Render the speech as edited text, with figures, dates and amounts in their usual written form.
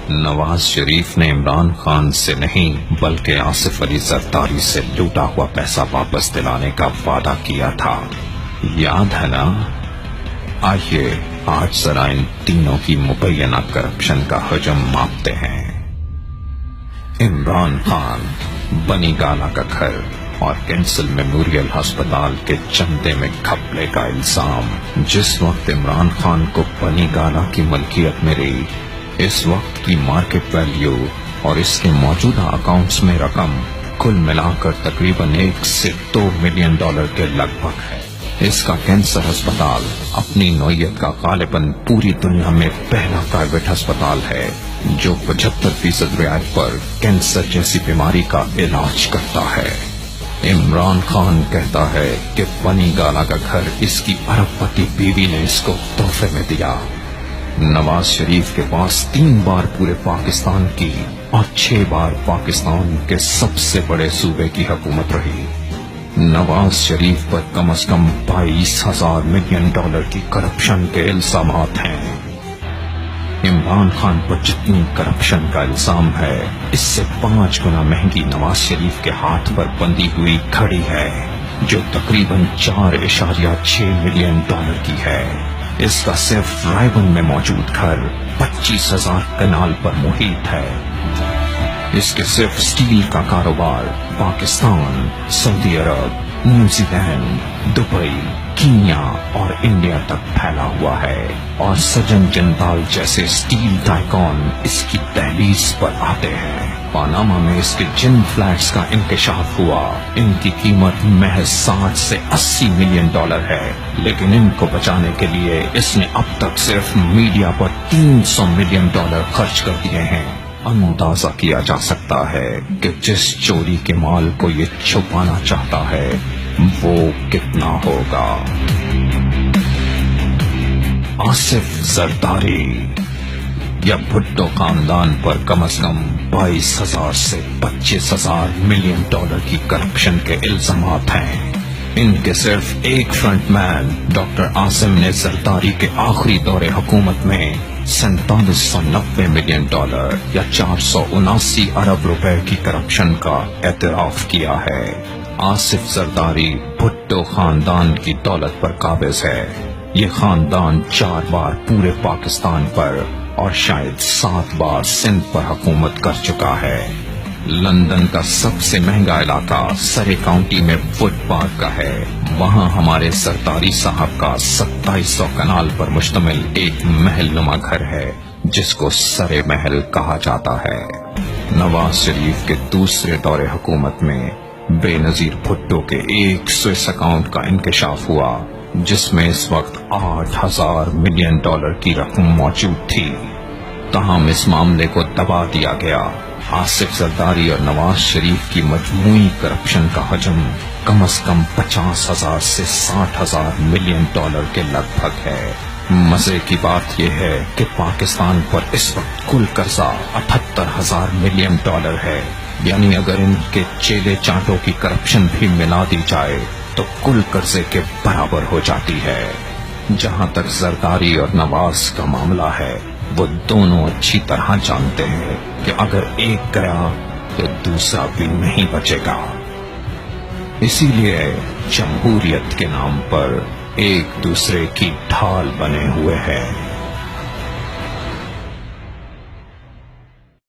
نواز شریف نے عمران خان سے نہیں بلکہ آصف علی زرداری سے لوٹا ہوا پیسہ واپس دلانے کا وعدہ کیا تھا، یاد ہے نا؟ آئیے آج ذرا ان تینوں کی مبینہ کرپشن کا حجم ماپتے ہیں۔ عمران خان، بنی گالا کا گھر اور کینسل میموریل ہسپتال کے چندے میں گھپلے کا الزام۔ جس وقت عمران خان کو بنی گالا کی ملکیت ملی، اس وقت کی مارکیٹ ویلیو اور اس کے موجودہ اکاؤنٹس میں رقم کل ملا کر تقریباً 1 سے 2 ملین ڈالر کے لگ بھگ ہے۔ اس کا کینسر ہسپتال اپنی نوعیت کا غالباً پوری دنیا میں پہلا پرائیویٹ ہسپتال ہے جو 75% رعایت پر کینسر جیسی بیماری کا علاج کرتا ہے۔ عمران خان کہتا ہے کہ بنی گالا کا گھر اس کی ارب پتی بیوی نے اس کو تحفے میں دیا۔ نواز شریف کے پاس 3 بار پورے پاکستان کی اور 6 بار پاکستان کے سب سے بڑے صوبے کی حکومت رہی۔ نواز شریف پر کم از کم 22,000 ملین ڈالر کی کرپشن کے الزامات ہیں۔ عمران خان پر جتنی کرپشن کا الزام ہے، اس سے 5 گنا مہنگی نواز شریف کے ہاتھ پر بندھی ہوئی گھڑی ہے جو تقریباً 4.6 ملین ڈالر کی ہے۔ اس کا صرف رائبن میں موجود گھر 25,000 کنال پر محیط ہے۔ اس کے صرف سٹیل کا کاروبار پاکستان، سعودی عرب، نیوزی لینڈ، دبئی، کینیا اور انڈیا تک پھیلا ہوا ہے، اور سجن جندال جیسے سٹیل ٹائکون اس کی دہلیز پر آتے ہیں۔ پاناما میں اس کے جن فلیٹس کا انکشاف ہوا، ان کی قیمت محض 60 سے 80 ملین ڈالر ہے، لیکن ان کو بچانے کے لیے اس نے اب تک صرف میڈیا پر 300 ملین ڈالر خرچ کر دیے ہیں۔ اندازہ کیا جا سکتا ہے کہ جس چوری کے مال کو یہ چھپانا چاہتا ہے وہ کتنا ہوگا۔ آصف زرداری یا بھٹو خاندان پر کم از کم 22,000 سے 25,000 ملین ڈالر کی کرپشن کے الزامات ہیں۔ ان کے صرف ایک فرنٹ مین ڈاکٹر عاصم نے زرداری کے آخری دور حکومت میں 4790 ملین ڈالر یا 479 ارب روپے کی کرپشن کا اعتراف کیا ہے۔ آصف زرداری بھٹو خاندان کی دولت پر قابض ہے۔ یہ خاندان 4 بار پورے پاکستان پر اور شاید 7 بار سندھ پر حکومت کر چکا ہے۔ لندن کا سب سے مہنگا علاقہ سرے کاؤنٹی میں وڈ پارک کا ہے۔ وہاں ہمارے زرداری صاحب کا 2700 کنال پر مشتمل ایک محل نما گھر ہے جس کو سرے محل کہا جاتا ہے۔ نواز شریف کے دوسرے دور حکومت میں بے نظیر بھٹو کے ایک سوئس اکاؤنٹ کا انکشاف ہوا جس میں اس وقت 8,000 ملین ڈالر کی رقم موجود تھی، تاہم اس معاملے کو دبا دیا گیا۔ آصف زرداری اور نواز شریف کی مجموعی کرپشن کا حجم کم از کم 50,000 سے 60,000 ملین ڈالر کے لگ بھگ ہے۔ مزے کی بات یہ ہے کہ پاکستان پر اس وقت کل قرضہ 78,000 ملین ڈالر ہے، یعنی اگر ان کے چیلے چانٹوں کی کرپشن بھی ملا دی جائے تو کل قرضے کے برابر ہو جاتی ہے۔ جہاں تک زرداری اور نواز کا معاملہ ہے، وہ دونوں اچھی طرح جانتے ہیں کہ اگر ایک گیا تو دوسرا بھی نہیں بچے گا۔ اسی لیے جمہوریت کے نام پر ایک دوسرے کی ڈھال بنے ہوئے ہیں۔